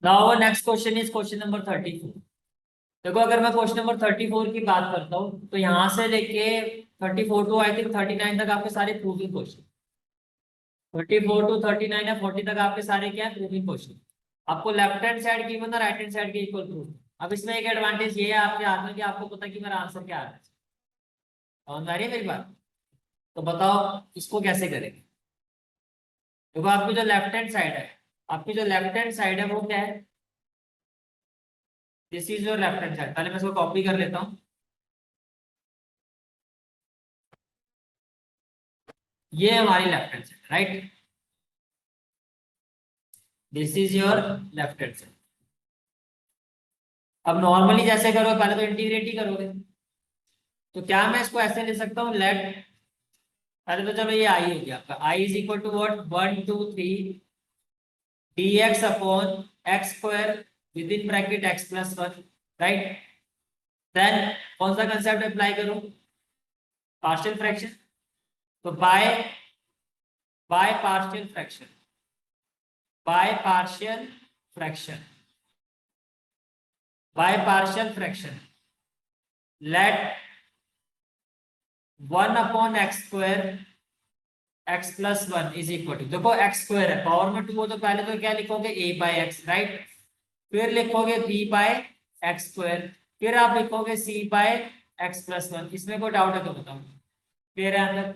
Now next question is question number 34। देखो अगर मैं क्वेश्चन नंबर 34 की बात करता हूँ तो यहाँ से लेके 34 टू आई थिंक 39 तक आपके सारे प्रूविंग क्वेश्चन। 34 टू 39 या 40 तक आपके सारे क्या है, प्रूविंग क्वेश्चन। आपको लेफ्ट हैंड साइड गिवन और राइट हैंड साइड के इक्वल प्रूफ। अब इसमें एक एडवांटेज ये है आपके हाथ में कि आपको पता है कि मेरा आंसर क्या आ रहा है। समझ आ रही है मेरी बात? तो बताओ इसको कैसे करेंगे। देखो आपकी जो लेफ्ट हैंड साइड है, आपकी जो लेफ्ट हैंड साइड है वो क्या है, this is your left hand side. पहले मैं इसको कॉपी कर लेता हूँ। ये हमारी left hand side, right. This is your left hand side. अब नॉर्मली जैसे करोगे, पहले तो इंटीग्रेट ही करोगे। तो क्या मैं इसको ऐसे ले सकता हूँ, लेट, पहले तो चलो ये आई हो गया आपका, I is equal to what, 1 2 3 dx upon x square with in bracket x plus 1, right. Then कौन सा कंसेप्ट अप्लाई करूं, पार्शियल फ्रैक्शन। तो by partial fraction, by partial fraction, by partial fraction let 1 upon x square x plus 1 is equal to, देखो x square है, power में 2 हो तो पहले तो क्या लिखोगे, a बाय एक्स, राइट। फिर लिखोगे b बाय एक्स स्क्वायर, फिर आप लिखोगे c बाय एक्स प्लस 1। इसमें कोई डाउट है तो बताओ। फिर answer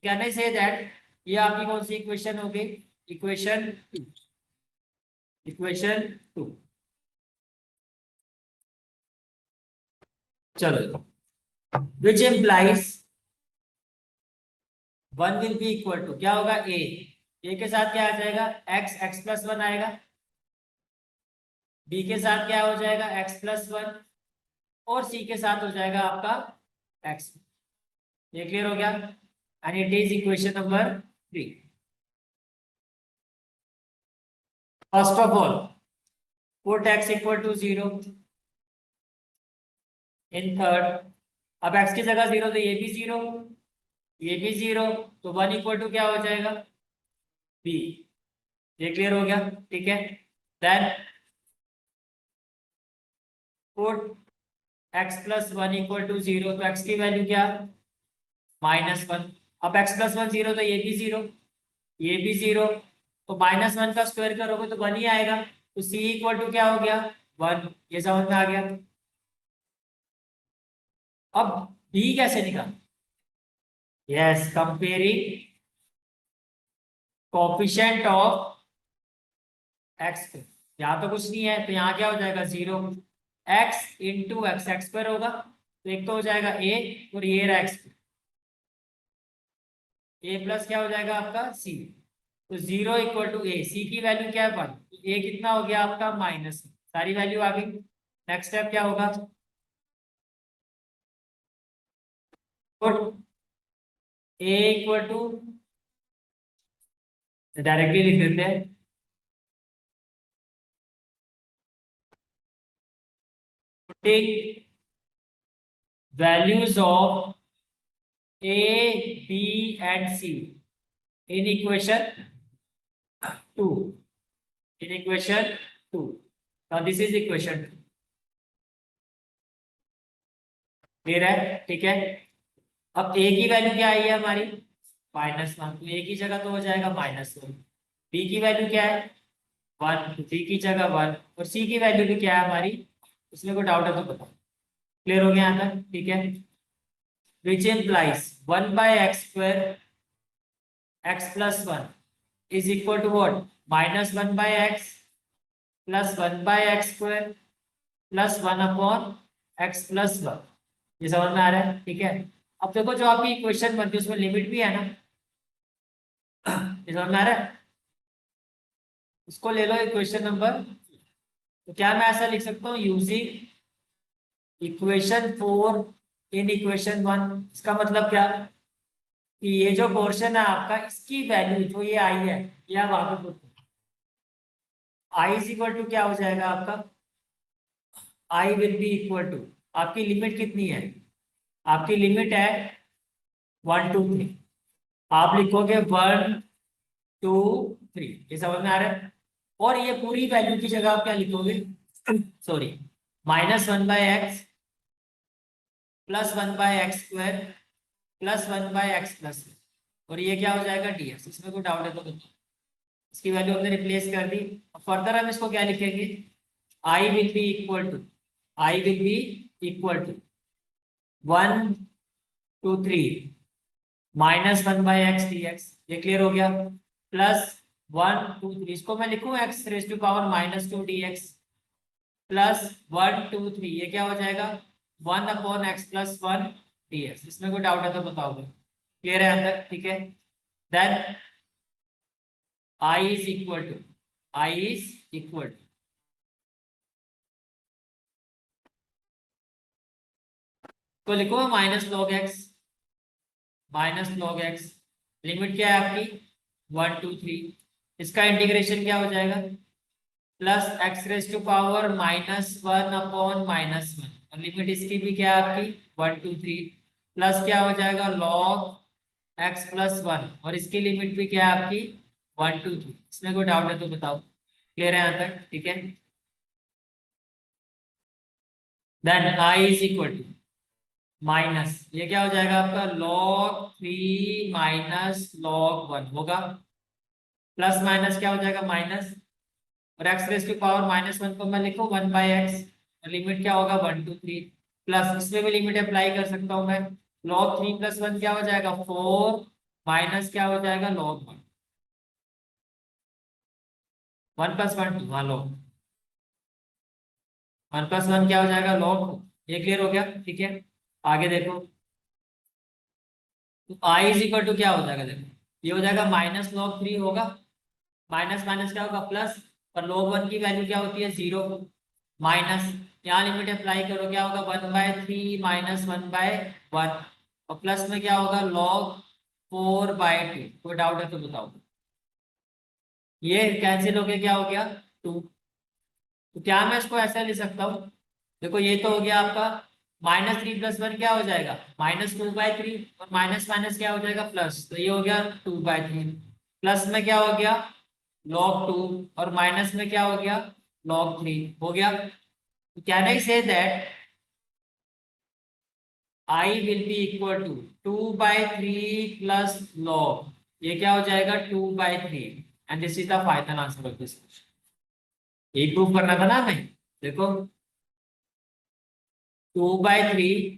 can I say that, ये आपकी कौन सी इक्वेशन हो गई, इक्वेशन 2, इक्वेशन 2। चलो, which implies 1 will be equal to, क्या होगा, a के साथ क्या आ जाएगा, x एक्स प्लस 1 आएगा, b के साथ क्या हो जाएगा, x प्लस 1, और c के साथ हो जाएगा आपका x। ये क्लियर हो गया, and it is equation number 3। First of all put x equal to 0 in third. अब x की जगह 0 तो ये भी 0, ये भी 0, तो 1 इक्वल टू क्या हो जाएगा, b। ये क्लियर हो गया, ठीक है। Then put x plus 1 equal to 0, तो x की वैल्यू क्या, -1। अब x प्लस 1 0 तो ये भी 0, ये भी 0, तो -1 का स्क्वायर करोगे तो 1 ही आएगा। तो c इक्वल टू क्या हो गया, 1। ये समझ में आ गया। अब b कैसे निकाल, yes, comparing coefficient of x। यहाँ तो कुछ नहीं है तो यहाँ क्या हो जाएगा, 0। x into x, x square होगा तो एक तो हो जाएगा a, और ये रहा x, a प्लस क्या हो जाएगा आपका c। तो 0 इक्वल टू a, c की वैल्यू क्या है 1, तो a कितना हो गया आपका माइनस, सारी वैल्यू आ गई। नेक्स्ट स्टेप क्या होगा, put a equal to, directly लिख देते हैं, putting values of a b and c in equation 2, in equation 2। Now this is equation 2, clear है, ठीक है। अब a की वैल्यू क्या आई है हमारी, -1, तो a की जगह तो हो जाएगा -1। b की वैल्यू क्या है 1, b की जगह 1, और c की वैल्यू भी क्या है हमारी, इसमें कोई डाउट है तो बताओ। क्लियर हो गया यहाँ तक, ठीक है। Which implies 1 by x square x plus 1 is equal to what, -1 by x plus 1 by x square plus 1 upon x plus 1। ये समझ में आ रहा है, ठीक है। अब देखो जो आपकी इक्वेशन बनती है उसमें लिमिट भी है ना, ये समझ में आ रहा है। इसको ले लो इक्वेशन नंबर, तो क्या मैं ऐसा लिख सकता हूँ, यूजिंग इक्वेशन 4 इन इक्वेशन 1। इसका मतलब क्या, कि ये जो पोर्शन है आपका, इसकी वैल्यू जो ये आई है, ये आप आगे put, I is equal to क्या हो जाएगा आपका, I will be equal to, आपकी लिमिट कितनी है, आपकी लिमिट है 1 2 3। आप लिखोगे 1 2 3, ये समझ में आ रहा है। और ये पूरी वैल्यू की जगह आप क्या लिखोगे, सॉरी, -1/x +1/x² +1/x+, और ये क्या हो जाएगा dx। इसमें कोई डाउट है तो बताओ। इसकी वैल्यू हमने रिप्लेस कर दी। फर्दर हम इसको क्या लिखेंगे, I will be equal to 1 to 3 -1/x dx। ये क्लियर हो गया। +1 2 3, इसको मैं लिखूं x⁻²dx +1 2 3, ये क्या हो जाएगा 1/x+1 dx। इसमें कोई डाउट है तो बताओ। क्लियर है अंदर, ठीक है। Then i is equal to तो लिखो -log x लिमिट क्या है आपकी 1 2 3। इसका इंटीग्रेशन क्या हो जाएगा +x⁻⁻1/-1, और लिमिट इसकी भी क्या है आपकी 1 2 3, प्लस क्या हो जाएगा log x+1, और इसकी लिमिट भी क्या है आपकी 1 2 3। इसमें कोई डाउट है तो बताओ। क्लियर है यहाँ तक, ठीक है। Then i is equal to minus, ये क्या हो जाएगा आपका log 3 - log 1 होगा, प्लस माइनस क्या हो जाएगा माइनस, और x⁻⁻1 को मैं लिखूं 1/x, और लिमिट क्या होगा 1 2 3, प्लस इसमें भी लिमिट अप्लाई कर सकता हूं मैं। log 3 + 1 क्या हो जाएगा 4, माइनस क्या हो जाएगा log 1, 1 + 1 2, हाँ log 1 + 1 क्या हो जाएगा log 2। ये क्लियर हो गया, ठीक है। आगे देखो, तो आई इज इक्वल टू क्या हो जाएगा, देखो ये हो जाएगा -log 3 होगा, माइनस माइनस क्या होगा प्लस, और log 1 की वैल्यू क्या होती है 0, माइनस, यहाँ लिमिट अप्लाई करो क्या होगा 1/3 - 1/1, और प्लस में क्या होगा log 4/2। कोई डाउट है तो बताओ। ये कैंसिल होके क्या हो गया 2। तो क्या मैं इसको ऐसा लिख सकता हूँ, देखो ये तो हो गया आपका -3 + 1 क्या हो जाएगा -2/3, और माइनस माइनस क्या हो जाएगा प्लस, तो ये हो गया 2/3, प्लस में क्या हो गया log 2, और माइनस में क्या हो गया log 3 हो गया। Can I say that I will be equal to 2/3 plus log, ये क्या हो जाएगा 2/3, and this is the final answer of this question. यही प्रूव करना था ना हमें। देखो 2/3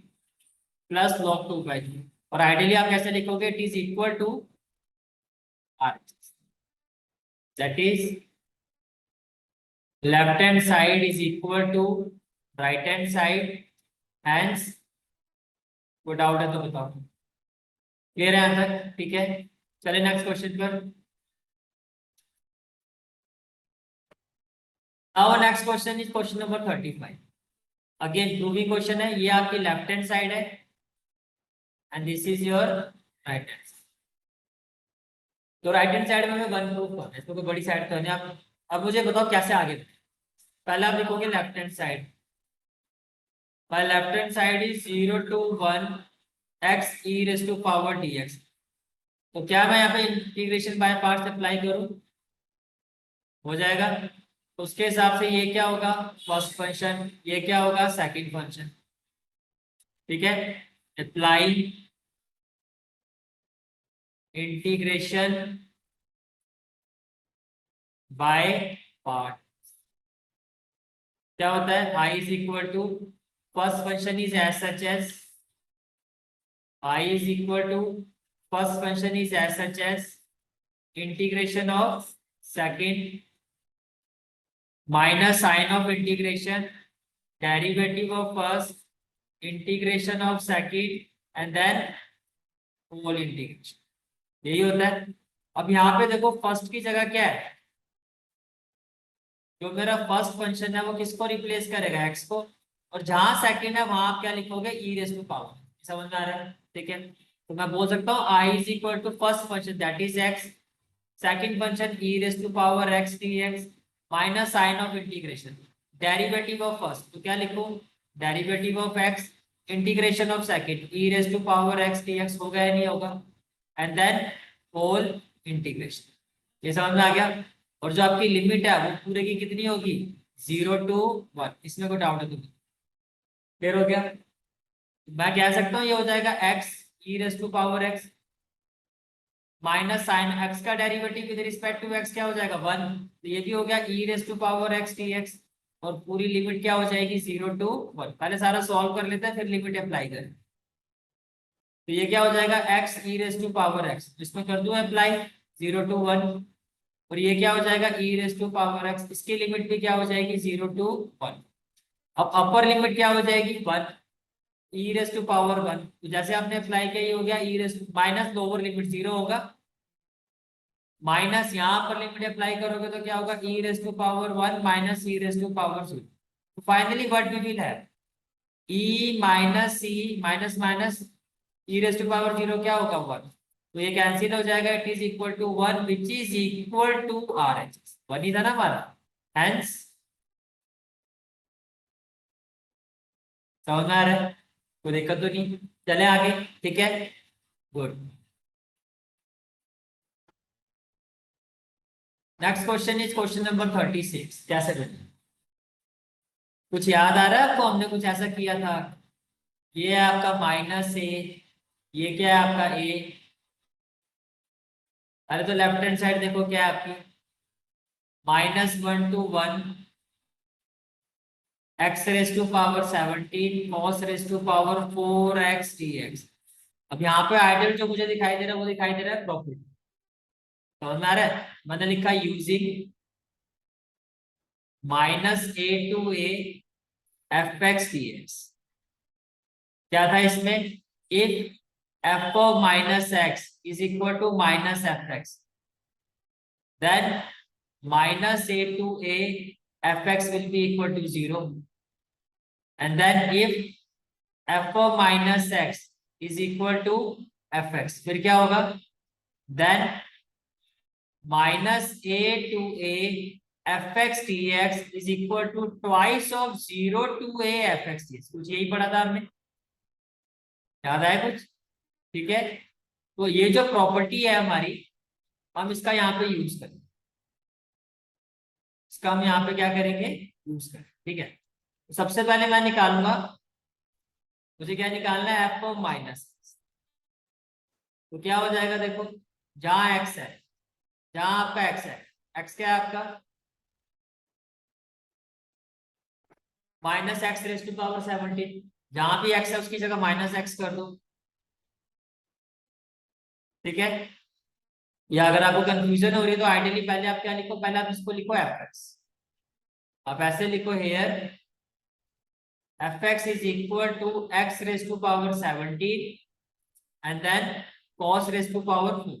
प्लस log 2/3, और आइडियली आप कैसे लिखोगे, it is equal to r, that is left hand side is equal to right hand side, hence कोई डाउट है तो बताओ। क्लियर है आंसर, ठीक है। चलिए नेक्स्ट क्वेश्चन पर। Our next question is question number 35। Again proving question है, ये आपकी लेफ्ट हैंड साइड है and this is your right hand. तो राइट हैंड साइड में मैं वन प्रूफ कर, इसको कोई बड़ी साइड तो नहीं। आप अब मुझे बताओ कैसे आगे। पहले आप लिखोगे left hand side, by left hand side is 0 to 1 x e⁻dx। तो क्या मैं यहाँ पे इंटीग्रेशन बाय पार्ट्स अप्लाई करूं, हो जाएगा। उसके हिसाब से ये क्या होगा फर्स्ट फंक्शन, ये क्या होगा सेकंड फंक्शन, ठीक है। अप्लाई इंटीग्रेशन बाय पार्ट, क्या होता है i is equal to first function is as such as, i is equal to first function is as such as integration of second minus sign of integration derivative of first integration of second and then whole integration, यही होता है। अब यहाँ पे देखो first की जगह क्या है, जो मेरा फर्स्ट फंक्शन है वो किसको रिप्लेस करेगा x को, और जहां सेकंड है वहां आप क्या लिखोगे e⁻, समझ में आ रहा है, ठीक है। तो मैं बोल सकता हूँ i is equal to first function that is x, second function e⁻x dx minus sign of integration derivative of first, तो क्या लिखूं derivative of x integration of second e⁻x dx, होगा या नहीं होगा, एंड देन होल इंटीग्रेशन। ये समझ में आ गया। और जो आपकी लिमिट है वो पूरे की कितनी होगी, 0 to 1। इसमें कोई डाउट है तुम्हें? क्लियर हो गया? मैं कह सकता हूँ ये हो जाएगा x e raise to power x minus sine x का derivative with respect to x क्या हो जाएगा 1। तो ये भी हो गया e raise to power x t x. और पूरी लिमिट क्या हो जाएगी 0 to 1। पहले सारा सॉल्व कर लेते हैं फिर लिमिट अप्लाई करें। तो ये क्या हो जाएगा x e raise to power x, इसमें कर दूं अप्लाई 0 to 1। और ये क्या हो जाएगा ई रेस टू पावर एक्स, इसकी लिमिट भी क्या हो जाएगी 0 to 1। अब अपर लिमिट क्या हो जाएगी 1 ई रेस टू पावर 1। तो जैसे आपने अप्लाई किया ये हो गया e race minus lower limit 0 होगा, माइनस यहाँ पर लिमिट अप्लाई करोगे तो क्या होगा e raise to power 1 minus e raise to power 0। तो finally what we will have e minus c minus minus e raise to power 0 क्या होगा 1। तो ये कैंसिल हो जाएगा, it is equal to 1 which is equal to R H S. 1 ही था ना हमारा, हेंस समझ में आ रहा है? कोई दिक्कत तो नहीं? चले आगे, ठीक है, good. Next question is question number 36। कैसे करें? कुछ याद आ रहा है आपको? हमने कुछ ऐसा किया था, ये है आपका माइनस ए, ये क्या है आपका ए। अरे तो लेफ्ट हैंड साइड देखो क्या है आपकी, -1 to 1 x raise to power 17 cos raise to power 4x dx। अब यहाँ पे आइडियल जो मुझे दिखाई दे रहा है वो दिखाई दे रहा है प्रॉफिट। समझ में आ रहा है? मैंने लिखा using -a to a fx dx। क्या था इसमें, if f of minus x is equal to minus fx, then minus a to a fx will be equal to 0, and then if f of minus x is equal to fx, फिर क्या होगा, then minus a to a fx dx is equal to twice of 0 to a fx dx। कुछ यही पढ़ा था हमने, याद आया कुछ? ठीक है, तो ये जो प्रॉपर्टी है हमारी, हम इसका यहाँ पे यूज करेंगे, इसका हम यहाँ पे क्या करेंगे, यूज करेंगे। ठीक है, तो सबसे पहले मैं निकालूंगा, मुझे क्या निकालना है, एफ ऑफ माइनस। तो क्या हो जाएगा देखो, जहां एक्स है, जहां आपका एक्स है, एक्स क्या है आपका -x⁻17। जहां भी एक्स है उसकी जगह -x कर दो। ठीक है, या अगर आपको कंफ्यूजन हो रही है तो आइडियली पहले आप क्या लिखो, पहले आप इसको लिखो fx। आप ऐसे लिखो here fx is equal to x raise to power 17 and then cos raise to power 4।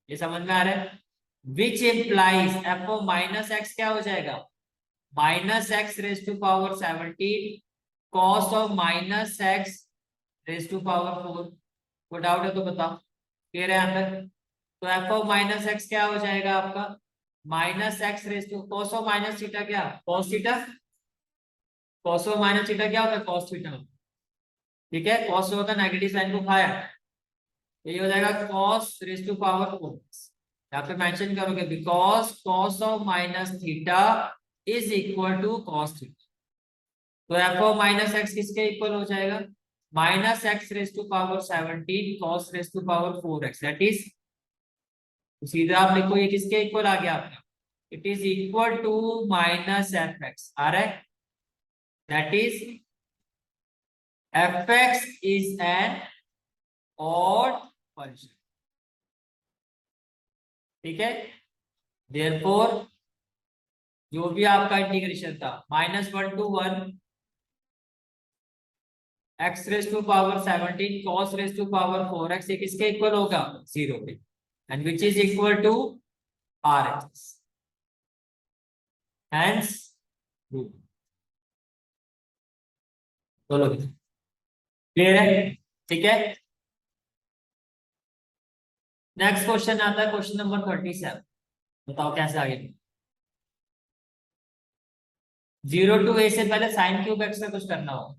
ये समझ में आ रहा है? Which implies f of minus x क्या हो जाएगा, -x raise to power 17 cos of -x raise to power 4। कोई डाउट है तो बताओ, क्लियर है यहाँ तक? तो एफ ऑफ -x क्या हो जाएगा आपका, -x raise to cos of minus theta, क्या cos theta, cos of minus theta क्या होता है cos थीटा। ठीक है, cos होता है नेगेटिव साइन को खाया, ये हो जाएगा cos रेज टू पावर 4। यहाँ पे मेंशन करोगे because cos of minus theta is equal to cos theta. तो एफ ऑफ -x किसके इक्वल हो जाएगा, -x raise to power 17 cos raise to power 4x, that is, सीधा आप लिखो ये किसके इक्वल आ गया आपका, it is equal to -fx आ रहा है, that is fx is an odd function. ठीक है, देयरफॉर जो भी आपका इंटीग्रेशन था -1 to 1 x raise to power 17 cos raise to power 4x, ये किसके इक्वल होगा 0 पे, and which is equal to RHS, hence बोलो क्लियर है? ठीक है, नेक्स्ट क्वेश्चन आता है क्वेश्चन नंबर 37। बताओ कैसे आगे, 0 to a से पहले साइन क्यूब एक्स का कुछ करना हो,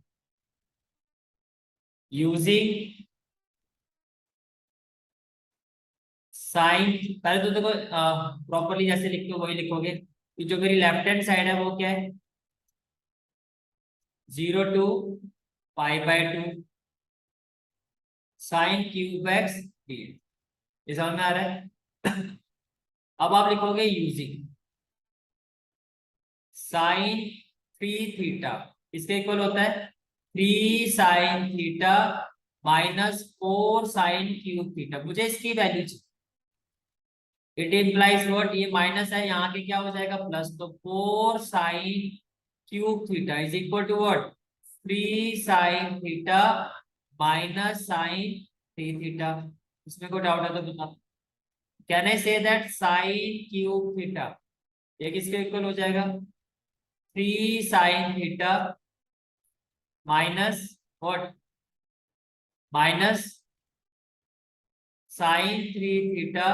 यूजिंग साइन, पहले तो देखो प्रॉपरली जैसे लिखते हो वही लिखोगे। तो जो मेरी लेफ्ट हैंड साइड है वो क्या है, 0 to π/2 sine cube x d. ये समझ में आ रहा है? अब आप लिखोगे यूजिंग साइन 3 थीटा, इसके इक्वल होता है 3 sin theta -4 sin cube theta. मुझे इसकी वैल्यू चाहिए। इट इम्प्लाइज व्हाट, ये माइनस है, यहाँ के क्या हो जाएगा प्लस, तो 4 sin cube theta is equal to what, 3 sin theta -sin 3 theta. इसमें कोई डाउट है तो बता। Can I say that sin cube theta ये किसके इक्वल हो जाएगा, 3 sin theta minus what, -sin 3 theta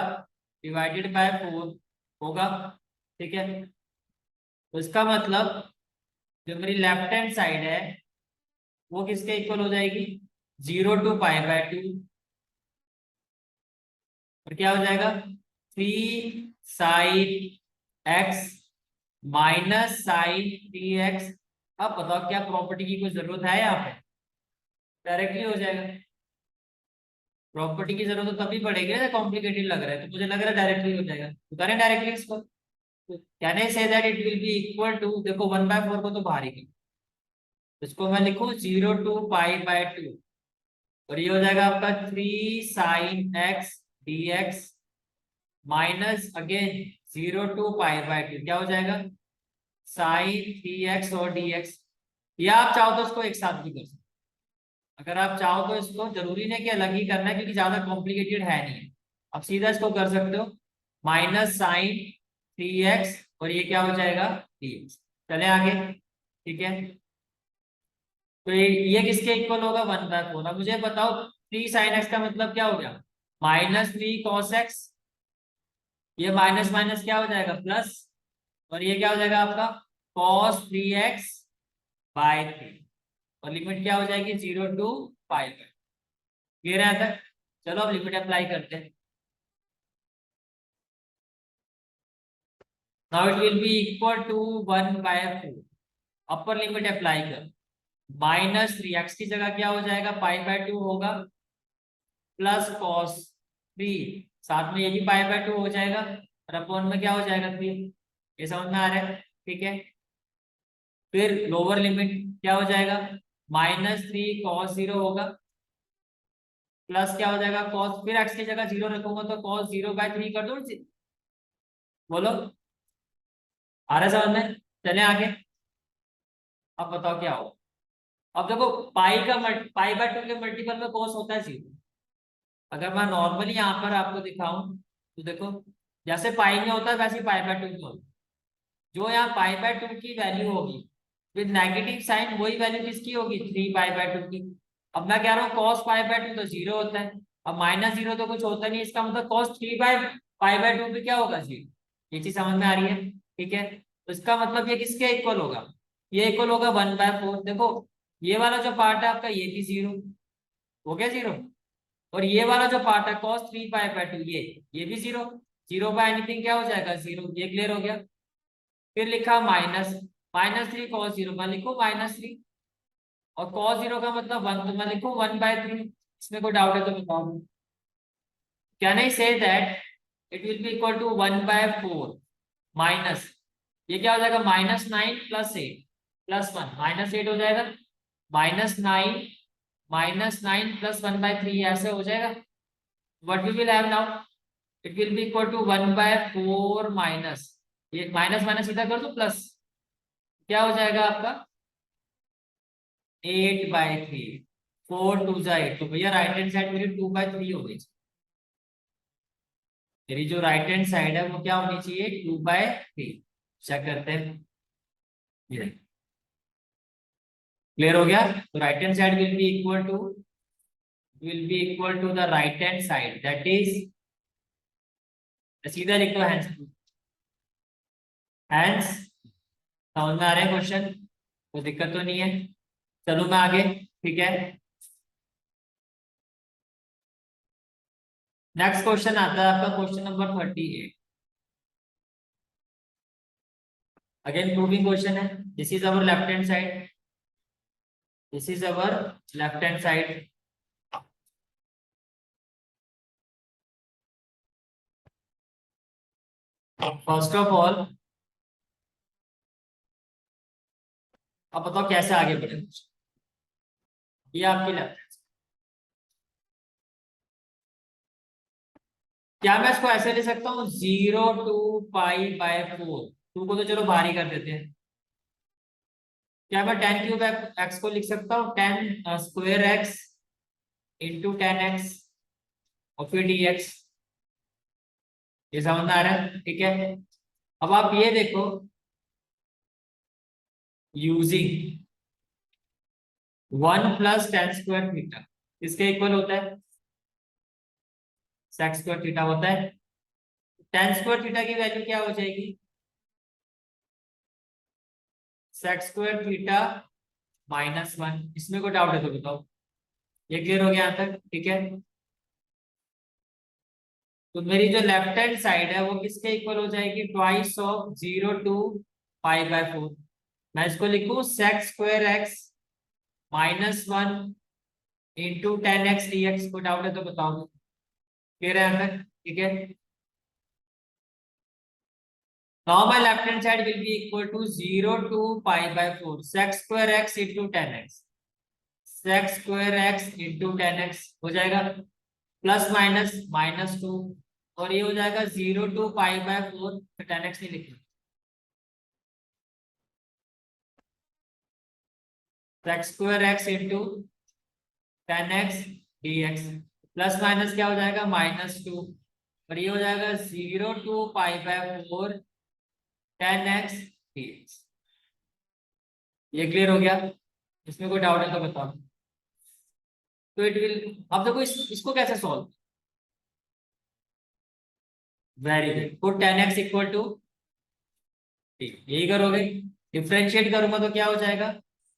divided by 4 होगा। ठीक है, तो इसका मतलब जो मेरी लेफ्ट हैंड साइड है वो किसके इक्वल हो जाएगी, 0 to π/2, और क्या हो जाएगा 3 sin x -sin 3x। अब बताओ क्या प्रॉपर्टी की कोई जरूरत है यहाँ पे, डायरेक्टली हो जाएगा। प्रॉपर्टी की जरूरत तो तभी पड़ेगी ना कॉम्प्लिकेटेड लग रहा है, तो मुझे लग रहा है डायरेक्टली हो जाएगा, तो करें डायरेक्टली इसको। Can I say that it will be equal to, देखो 1/4 को तो बाहर ही की, इसको मैं लिखूं 0 to π/2, और ये हो जाएगा आपका 3 sin x dx minus again 0 to π/2, क्या हो जाएगा sin 3x और dx। या आप चाहो तो इसको एक साथ भी कर सकते, अगर आप चाहो तो इसको, जरूरी नहीं कि अलग ही करना है क्योंकि ज्यादा कॉम्प्लिकेटेड है नहीं। आप सीधा इसको कर सकते हो -sin 3x, और ये क्या हो जाएगा dx। चले आगे, ठीक है। तो ये किसके इक्वल होगा, 1/4। अब मुझे बताओ 3 sin x का मतलब क्या हो गया, -3 cos x। ये माइनस माइनस क्या हो जाएगा प्लस, और ये क्या हो जाएगा आपका cos 3x/3, और लिमिट क्या हो जाएगी 0 to π। क्लियर है तक? चलो अब लिमिट अप्लाई करते हैं। Now it will be equal to 1/4। Upper limit apply कर, -3x की जगह क्या हो जाएगा π/2 होगा, प्लस cos 3, साथ में ये भी π/2 हो जाएगा, और अपॉन में क्या हो जाएगा 3। ये समझ में आ रहा है? ठीक है, फिर लोअर लिमिट क्या हो जाएगा, -3 cos 0 होगा, प्लस क्या हो जाएगा cos, फिर x की जगह 0 रखूंगा तो cos 0/3 कर दो। बोलो, आ रहा है समझ में? चले आगे, अब बताओ क्या हो। अब देखो π/2 के मल्टीपल में cos होता है 0। अगर मैं नॉर्मली यहाँ पर आपको दिखाऊं तो देखो, जैसे पाई में होता है वैसे π/2 में होता है। जो यहाँ π/2 की वैल्यू होगी विद नेगेटिव साइन, वही वैल्यू किसकी होगी 3π/2 की। अब मैं कह रहा हूँ cos π/2 तो 0 होता है, अब -0 तो कुछ होता नहीं, इसका मतलब cos 3π/2 भी क्या होगा 0। ये चीज समझ में आ रही है? ठीक है, तो इसका मतलब ये किसके इक्वल होगा, ये इक्वल होगा 1/4। देखो ये वाला जो पार्ट है आपका ये भी 0 हो गया 0, और ये वाला जो पार्ट है cos 3π/2 ये भी 0, 0/एनीथिंग क्या हो जाएगा 0। ये क्लियर हो गया। फिर लिखा -3 cos 0, मैं लिखू -3, और cos 0 का मतलब 1, तो मैं लिखू 1/3। इसमें कोई डाउट है तो बताओ। Can I say that it will be equal to 1/4 minus, ये क्या हो जाएगा -9 + 8 + 1, -8 हो जाएगा, -9 + 1/3 ऐसे हो जाएगा। What we will have now, it will be equal to 1/4 minus, ये माइनस माइनस सीधा कर दो प्लस, क्या हो जाएगा आपका 8/3। 4 2 8, तो भैया राइट हैंड साइड मेरी 2/3 हो गई। मेरी जो राइट हैंड साइड है वो क्या होनी चाहिए 2/3। चेक करते हैं, ये क्लियर हो गया। तो right hand side will be equal to the right hand side, that is, सीधा लिख दो हैंड्स। हैंड्स, समझ में आ रहा है क्वेश्चन, कोई दिक्कत तो नहीं है? चलो मैं आगे, ठीक है। नेक्स्ट क्वेश्चन आता है आपका question number 38। Again proving question है। This is our left hand side, this is our left hand side. First of all अब बताओ कैसे आगे बढ़े। ये आपकी लेफ्ट हैंड। क्या मैं इसको ऐसे ले सकता हूँ 0 to π/4। टू को तो चलो बाहर ही कर देते हैं। क्या मैं 10³ एक्स को लिख सकता हूँ 10² एक्स इंटू 10x और फिर dx। ये समझ में आ रहा है? ठीक है। अब आप ये देखो, यूजिंग 1 + tan² थीटा किसके इक्वल होता है? sec² थीटा होता है। tan² थीटा की वैल्यू क्या हो जाएगी? sec² theta -1। इसमें कोई डाउट है तो बताओ। ये क्लियर हो गया यहाँ तक? ठीक है। तो मेरी जो लेफ्ट हैंड साइड है वो किसके इक्वल हो जाएगी? Twice of 0 to π/4। मैं इसको लिखूं sec² x -1 into 10x dx। को डाउट है तो बताओ। क्लियर है यहाँ तक? ठीक है। Now my left hand side will be equal to 0 to π/4 sec² x into 10x। sec² x into 10x हो जाएगा प्लस माइनस -2 और ये हो जाएगा 0 to π/4। 10x नहीं लिखना, sec² x into 10x dx। Plus minus क्या हो जाएगा? -2 और ये हो जाएगा 0 to π/4 10x dx। ये क्लियर हो गया? इसमें कोई डाउट है तो बताओ। तो इट विल, अब देखो इसको कैसे solve. Very good. Put 10x equal to, ठीक यही करोगे। डिफ्रेंशिएट करूंगा तो क्या हो जाएगा?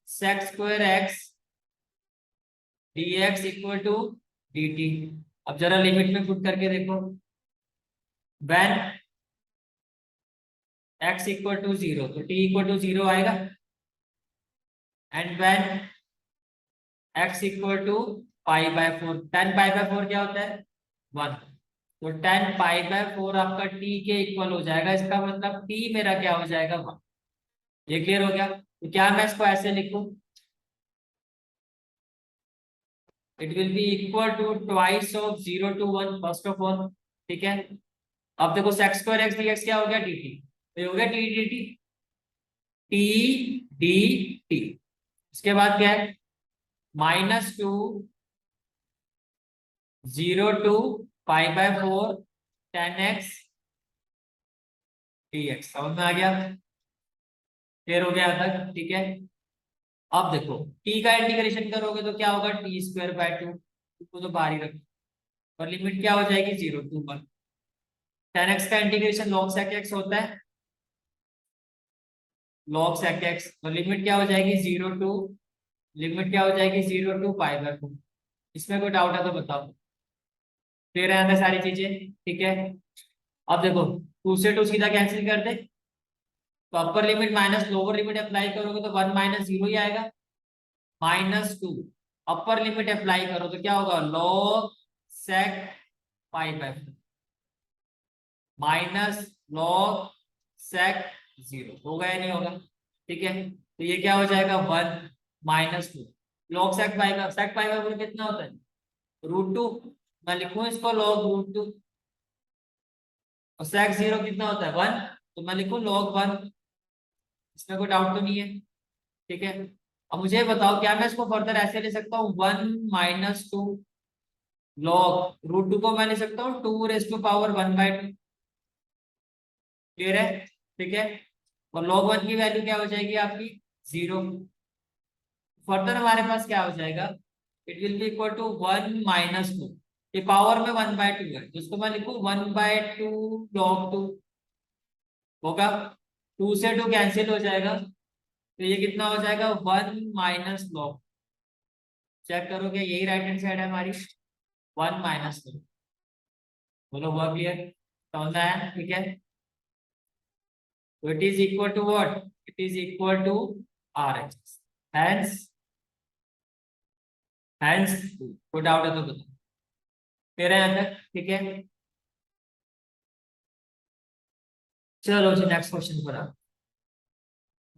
sec² x dx equal to dt। अब जरा लिमिट में पुट करके देखो। व्हेन x इक्वल टू 0 तो t इक्वल टू 0 आएगा। And when x equal to π/4, 10π/4 क्या होता है? 1। तो 10π/4 आपका t के इक्वल हो जाएगा। इसका मतलब t मेरा क्या हो जाएगा? 1। ये क्लियर हो गया? तो क्या मैं इसको ऐसे लिखूं? It will be equal to twice of 0 to 1 first of all. ठीक है। अब देखो sec² x dx क्या हो गया? dt। तो ये हो गया t dt, t dt। इसके बाद क्या है? -2 0 to π/4 10x dx। समझ में आ गया? क्लियर हो गया यहाँ तक? ठीक है। अब देखो t का इंटीग्रेशन करोगे तो क्या होगा? t²/2 को तो बाहर ही रखो और लिमिट क्या हो जाएगी? 0 to 1। 10x का इंटीग्रेशन log sec x होता है, log sec x। और लिमिट क्या हो जाएगी? 0 to π/4। इसमें कोई डाउट है तो बताओ। क्लियर है यहाँ पे सारी चीजें? ठीक है। अब देखो 2 से 2 सीधा कैंसिल कर दे तो upper limit minus lower limit apply करोगे तो 1 - 0 ही आएगा। -2 अपर लिमिट अप्लाई करो तो क्या होगा? log sec π/4 minus log sec 0। होगा या नहीं होगा? ठीक है। तो ये क्या हो जाएगा? 1 - 2 log sec π/4 कितना होता है? √2। मैं लिखूं इसको log √2। और sec 0 कितना होता है? 1। तो मैं लिखूं log 1। इसमें कोई डाउट तो नहीं है? ठीक है। अब मुझे बताओ क्या मैं इसको फर्दर ऐसे ले सकता हूँ? 1 - 2 log √2 को मैं ले सकता हूँ 2⁻1/2। क्लियर है? ठीक है। और log 1 की वैल्यू क्या हो जाएगी आपकी? 0। फर्दर हमारे पास क्या हो जाएगा? It will be equal to 1 - 2। ये पावर में 1/2 है तो इसको मैं लिखूं 1/2 log 2 होगा। 2 से 2 कैंसिल हो जाएगा तो ये कितना हो जाएगा? 1 - log। चेक करोगे? यही राइट हैंड साइड है हमारी। 1 - log। बोलो हुआ क्लियर? समझना है? ठीक है, तो it is equal to what? It is equal to R H S. Hence hence कोई डाउट है तो बताओ, क्लियर है यहाँ तक? ठीक है, चलो जी नेक्स्ट क्वेश्चन पर आओ।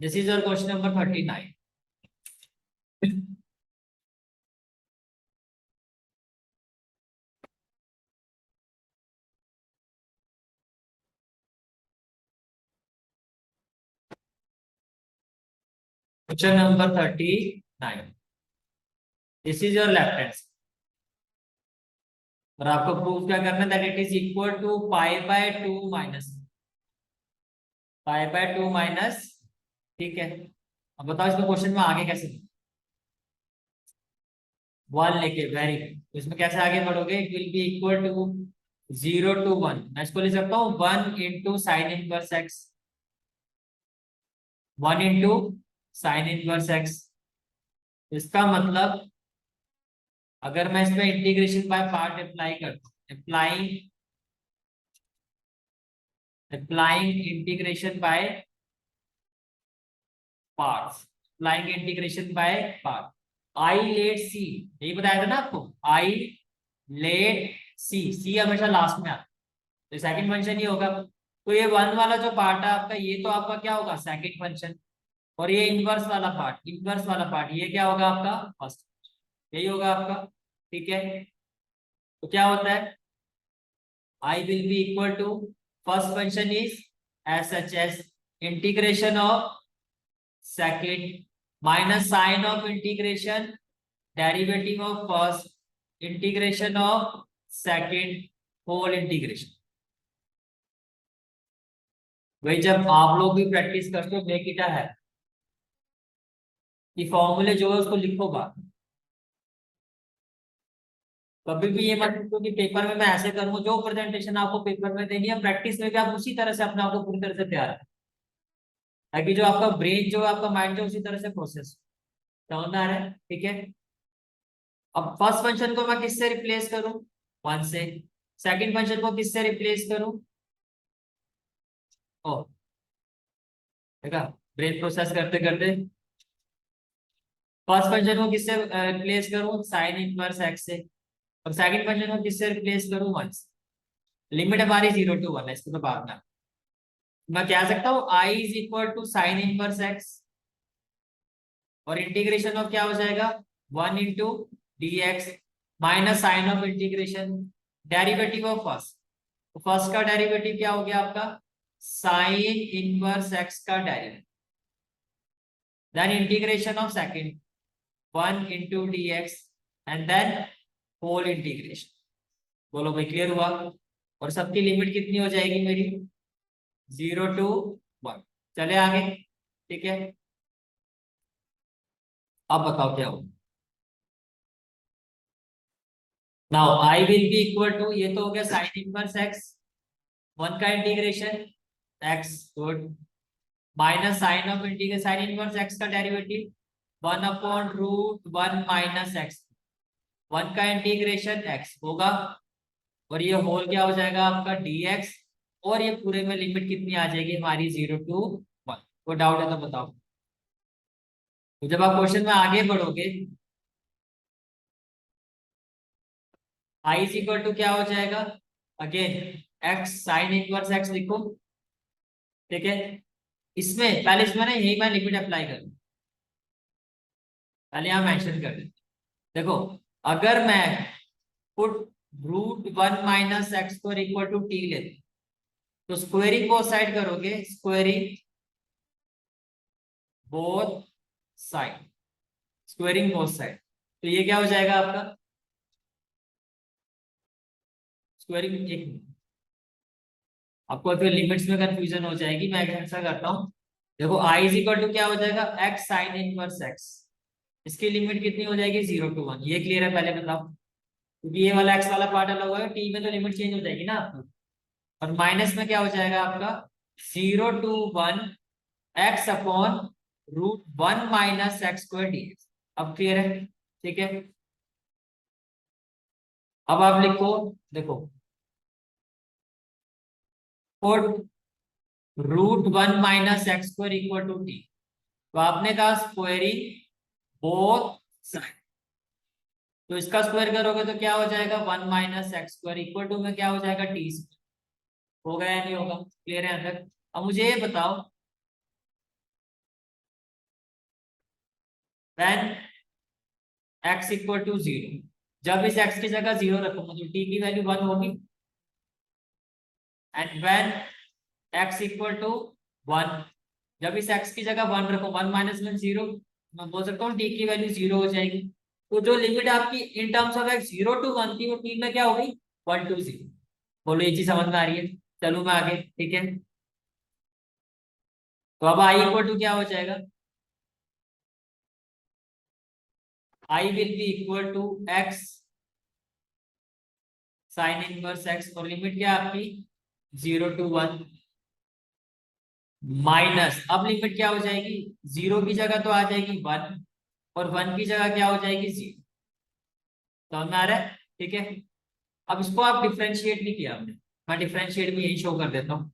This is your question number 39। Question number 39, this is your left hand, और आपको प्रूव क्या करना है? That it is equal to pi by 2 minus pi by 2 minus. ठीक है, अब बताओ इसमें क्वेश्चन में आगे कैसे? 1 लेके, वेरी गुड। तो इसमें कैसे आगे बढ़ोगे? It will be equal to 0 to 1। मैं इसको लिख सकता हूँ 1 into sine inverse x, 1 into sine inverse x. इसका मतलब अगर मैं इसमें इंटीग्रेशन बाय पार्ट अप्लाई करता हूँ, applying integration by parts, applying integration by part, I let see, यही बताया था ना आपको, आई लेट सी, सी हमेशा लास्ट में आता है, तो सेकंड फंक्शन ही होगा। तो ये वन वाला जो पार्ट है आपका, ये तो आपका क्या होगा? Second function. और ये इनवर्स वाला पार्ट ये क्या होगा आपका? फर्स्ट। यही होगा आपका। ठीक है, तो क्या होता है? I will be equal to, first function is S H S, integration of second minus sign of integration, derivative of first, integration of second, whole integration. वही जब आप लोग भी प्रैक्टिस करते हो बेकिटा है कि फॉर्मूले जो है उसको लिखो बात, कभी भी ये मत सोचो कि पेपर में मैं ऐसे करूंगा। जो प्रेजेंटेशन आपको पेपर में देनी है, प्रैक्टिस में भी आप उसी तरह से अपने आप को पूरी तरह से तैयार करें, ताकि जो आपका ब्रेन जो है, आपका माइंड जो उसी तरह से प्रोसेस समझ आ रहा है? ठीक है, अब फर्स्ट फंक्शन को मैं किससे रिप्लेस करूं? 1 से। सेकंड फंक्शन को किससे रिप्लेस करूं? ओ, देखा, ब्रेन प्रोसेस करते करते फर्स्ट फंक्शन को किससे रिप्लेस करूं? साइन इनवर्स एक्स से। और सेकंड फंक्शन को किससे रिप्लेस करूं? 1 से। लिमिट हमारी 0 to 1 है, इसको तो बाद में मैं कह सकता हूँ I is equal to sine inverse x, और इंटीग्रेशन ऑफ क्या हो जाएगा? 1 into d x minus sign of integration, derivative of first, तो फर्स्ट का डेरिवेटिव क्या हो गया आपका? साइन इनवर्स एक्स का derivative, then integration of second 1 into d x, and then whole integration. बोलो भाई क्लियर हुआ? और सबकी लिमिट कितनी हो जाएगी मेरी? 0 to 1। चले आगे, ठीक है, अब बताओ क्या होगा? Now I will be equal to, ये तो हो गया साइन इनवर्स एक्स, 1 का integration x, good, minus sign of integration, sine inverse x का डेरिवेटिव 1/√1 माइनस एक्स, 1 का इंटीग्रेशन एक्स होगा, और ये होल क्या हो जाएगा आपका? dx, और ये पूरे में लिमिट कितनी आ जाएगी हमारी? 0 to 1। कोई डाउट है तो बताओ। तो जब आप क्वेश्चन में आगे बढ़ोगे, आई इज इक्वल टू क्या हो जाएगा? Again x sign inverse x लिखो, ठीक है, इसमें पहले इसमें ना यही मैं लिमिट अप्लाई करूँ, पहले यहाँ मेंशन कर दे। देखो, अगर मैं put √1 minus x square equal to t लेते, तो स्क्वेयरिंग बोथ साइड करोगे, squaring both side, squaring both side, तो ये क्या हो जाएगा आपका? स्क्वेयरिंग, एक आपको फिर लिमिट्स में कंफ्यूजन हो जाएगी, मैं ऐसा करता हूँ। देखो आई इज इक्वल टू क्या हो जाएगा? एक्स साइन इनवर्स एक्स, इसकी लिमिट कितनी हो जाएगी? 0 to 1। ये क्लियर है? पहले बताओ, क्योंकि ये वाला एक्स वाला पार्ट अलग होगा, टी में तो लिमिट चेंज हो जाएगी ना आपको। और माइनस में क्या हो जाएगा आपका? 0 to 1 x upon √1 minus x square D. अब क्लियर है? ठीक है, अब आप लिखो, देखो और √1 - x² = t। तो आपने कहा स्क्वायरिंग बोथ साइड, तो इसका स्क्वायर करोगे तो क्या हो जाएगा 1 - x² = में क्या हो जाएगा t²। हो गया या नहीं होगा? क्लियर है अंदर? अब मुझे ये बताओ, व्हेन x = 0, जब इस x की जगह 0 रखूंगा तो t की वैल्यू 1 होगी। एंड व्हेन x = 1, जब इस x की जगह 1 रखो, 1 - 1 0, मैं बोल सकता हूँ t की वैल्यू 0 हो जाएगी। तो जो लिमिट आपकी in terms of x 0 to 1 थी, वो t में क्या हो गई 1 to 0। बोलो ये चीज समझ में आ रही है? चलूँ मैं आगे, ठीक है। तो अब i = क्या हो जाएगा? I will be equal to x sin inverse x, और लिमिट क्या है आपकी 0 to 1 माइनस, अब लिमिट क्या हो जाएगी, 0 की जगह तो आ जाएगी 1, और 1 की जगह क्या हो जाएगी 0। समझ में आ रहा है? ठीक है। अब इसको आप डिफ्रेंशिएट नहीं किया हमने, मैं डिफ्रेंशिएट भी यही शो कर देता हूँ।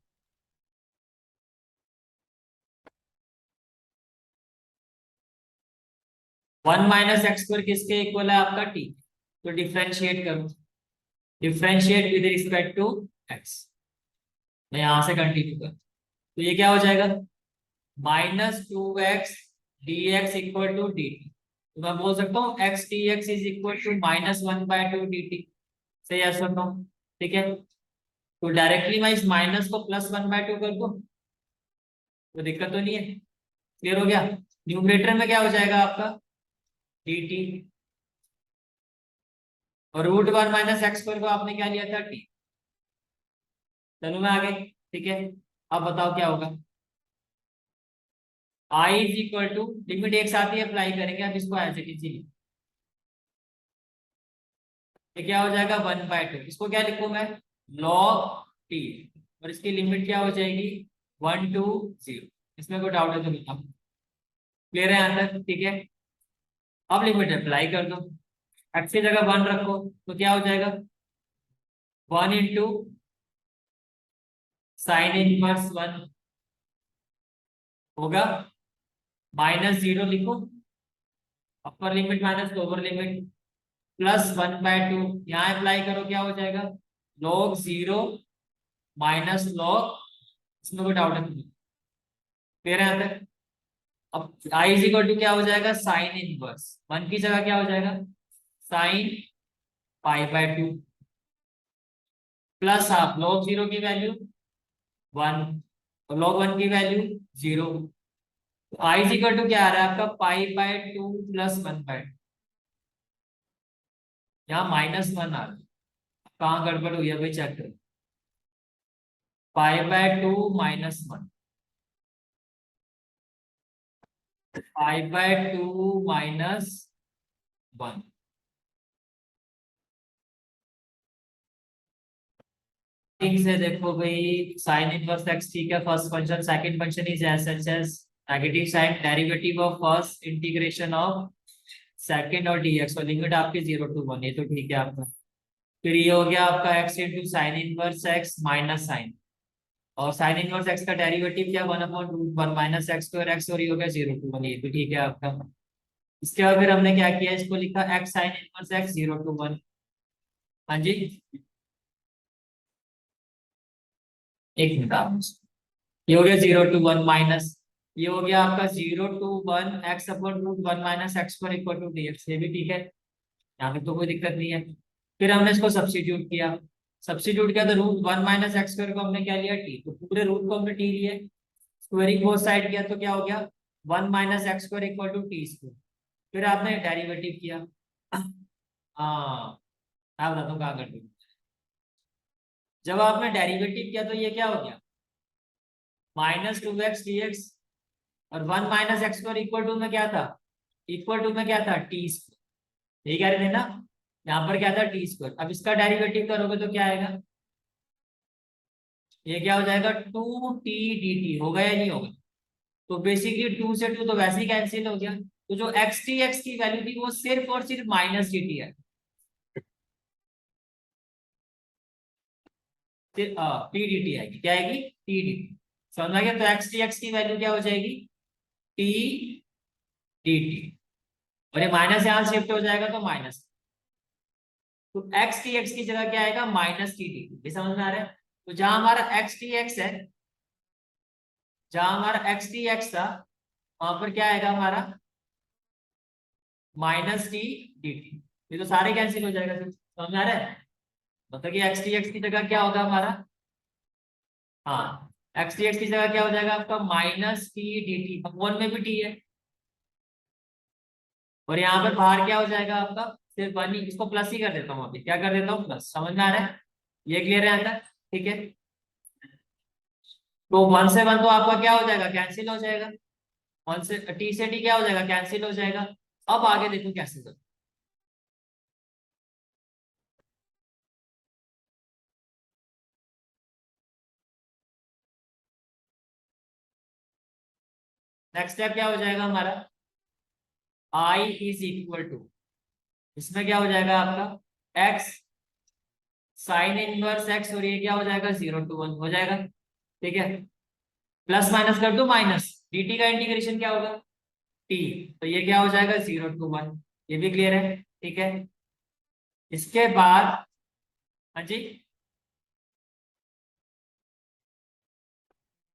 1 - x² किसके इक्वल है आपका t, तो डिफ्रेंशिएट करो, differentiate with respect to x। मैं यहां से कंटिन्यू कर, तो ये क्या हो जाएगा -2x dx = dt। तो मैं बोल सकता हूँ x dx = -1/2 dt। सही है सुन लो, ठीक है। तो डायरेक्टली मैं इस माइनस को +1/2 कर दूं तो दिक्कत तो नहीं है? क्लियर हो गया? न्यूमरेटर में क्या हो जाएगा आपका dt, और √1 - x² को आपने क्या लिया था t। चलो मैं आगे, ठीक है। अब बताओ क्या होगा। I = लिमिट एक साथ ही अप्लाई करेंगे, अब इसको एज इट इज ही, ये क्या हो जाएगा 1/2। इसको क्या लिखूं मैं log t, और इसकी लिमिट क्या हो जाएगी 1 to 0। इसमें कोई डाउट है तो बताओ। क्लियर है आंसर? ठीक है। अब लिमिट अप्लाई कर दो, x की जगह 1 रखो तो क्या हो जाएगा 1 × sin इनवर्स 1 होगा, -0 लिखो, upper limit minus lower limit, +1/2 यहाँ अप्लाई करो, क्या हो जाएगा log 0 -log, इसमें कोई डाउट है? क्लियर है आंसर? अब i = क्या हो जाएगा साइन इनवर्स 1 की जगह क्या हो जाएगा साइन π/2, प्लस आप log 0 की वैल्यू 1 और log 1 की वैल्यू 0। तो i = क्या आ रहा है आपका π/2 + 1/2, यहाँ -1 आ रहा है, कहाँ गड़बड़ हुई है भाई चेक करो। π/2 - 1, π/2 - 1। ठीक से देखो भाई, साइन इनवर्स x ठीक है, first function, second function is as such as negative sign derivative of first integration of second और dx, और लिमिट आपकी 0 to 1, ये तो ठीक है आपका। फिर ये हो गया आपका x × sine inverse x minus sine, और साइन इनवर्स x का डेरिवेटिव क्या 1/√1 - x², और ये हो गया 0 to 1, ये तो ठीक है आपका। इसके बाद फिर हमने क्या किया, इसको लिखा x sign inverse x 0 to 1। हाँ जी, एक मिनट आप, ये हो गया 0 to 1 माइनस, ये हो गया आपका 0 to 1 x/√1 - x² = dx, ये भी ठीक है, यहाँ पे तो कोई दिक्कत नहीं है। फिर हमने इसको सब्स्टिट्यूट किया, सब्स्टिट्यूट किया तो √1 - x² को हमने क्या लिया t, तो पूरे रूट को हमने t लिए, स्क्वायरिंग बोथ साइड किया तो क्या हो गया 1 - x² = t²। फिर आपने डेरिवेटिव किया, हाँ मैं बताता हूँ कहाँ कर दूँ। जब आपने डेरिवेटिव किया तो ये क्या हो गया -2x dx, और 1 - x² में क्या था, इक्वल टू में क्या था t², यही कह रहे थे ना, यहाँ पर क्या था t²। अब इसका डेरिवेटिव करोगे तो क्या आएगा, ये क्या हो जाएगा 2t dt, होगा या नहीं होगा? तो बेसिकली 2 से 2 तो वैसे ही कैंसिल हो गया, तो जो x की वैल्यू थी वो सिर्फ और सिर्फ -dt है। टी डी टी आएगी, क्या आएगी, टी डी टी। समझ में आ गया? तो एक्स टी एक्स की वैल्यू क्या हो जाएगी, टी डी टी, और ये माइनस यहां शिफ्ट हो जाएगा तो माइनस, तो एक्स टी एक्स की जगह क्या आएगा, माइनस टी डी टी। ये समझ में आ रहा है? तो जहां हमारा एक्स टी एक्स है, जहां हमारा एक्स टी एक्स था, वहां पर क्या आएगा हमारा, माइनस टी डी टी। ये तो सारे कैंसिल हो जाएगा फिर। समझ में आ रहा है? मतलब कि एक्स टी एक्स की जगह क्या होगा हमारा, हाँ, एक्स टी एक्स की जगह क्या हो जाएगा आपका, माइनस टी डी टी। अब वन में भी टी है, और यहाँ पर बाहर क्या हो जाएगा आपका, सिर्फ वन ही, इसको प्लस ही कर देता हूँ, अभी क्या कर देता हूँ, प्लस। समझ में आ रहा है? ये क्लियर है यहाँ तक? ठीक है। तो वन से वन तो आपका क्या हो जाएगा, कैंसिल हो जाएगा। वन से टी क्या हो जाएगा, कैंसिल हो जाएगा। अब आगे देखो कैसे करो। नेक्स्ट स्टेप क्या हो जाएगा हमारा, आई इज इक्वल टू, इसमें क्या हो जाएगा आपका, एक्स साइन इनवर्स एक्स, और ये क्या हो जाएगा, 0 to 1 हो जाएगा। ठीक है, प्लस माइनस कर दो माइनस, dt का इंटीग्रेशन क्या होगा, t, तो ये क्या हो जाएगा, 0 to 1। ये भी क्लियर है? ठीक है। इसके बाद, हाँ जी,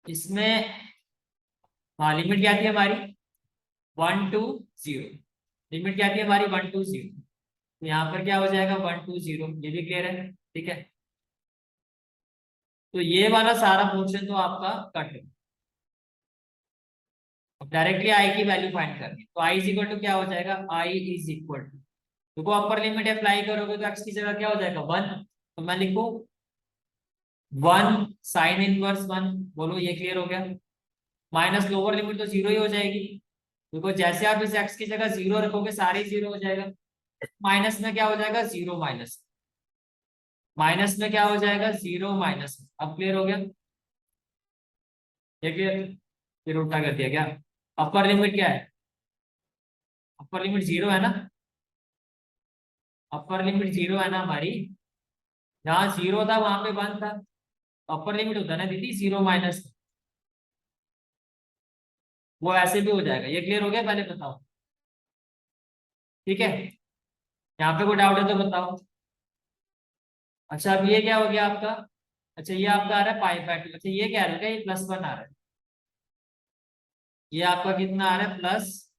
इसमें, हाँ, लिमिट क्या थी हमारी, 1 to 0। लिमिट क्या थी हमारी, 1 to 0। तो यहाँ पर क्या हो जाएगा, 1 to 0। ये भी क्लियर है? ठीक है। तो ये वाला सारा पोर्शन तो आपका कट है। अब डायरेक्टली आई की वैल्यू फाइंड करनी है, तो आई इज इक्वल टू क्या हो जाएगा, आई इज इक्वल टू, देखो अपर लिमिट अप्लाई करोगे तो एक्स की जगह क्या हो जाएगा, 1। तो मैं लिखू 1 sin 1 बोलो, ये क्लियर हो गया। माइनस लोअर लिमिट तो 0 ही हो जाएगी, देखो जैसे आप इस एक्स की जगह 0 रखोगे सारे 0 हो जाएगा। माइनस में क्या हो जाएगा, 0 माइनस, माइनस में क्या हो जाएगा, 0 माइनस। अब क्लियर हो गया? ये क्लियर, फिर उल्टा कर दिया क्या, अपर लिमिट क्या है, अपर लिमिट 0 है ना, अपर लिमिट 0 है ना हमारी, जहां 0 था वहां पे 1 था, अपर लिमिट होता है ना दीदी 0 माइनस, वो ऐसे भी हो जाएगा। ये क्लियर हो गया, पहले बताओ। ठीक है, यहाँ पे कोई डाउट है तो बताओ। अच्छा, अब ये क्या हो गया आपका, अच्छा ये आपका आ रहा है पाई/2। अच्छा ये क्या आ रहा है, ये +1 आ रहा है, ये आपका कितना आ रहा है, प्लस,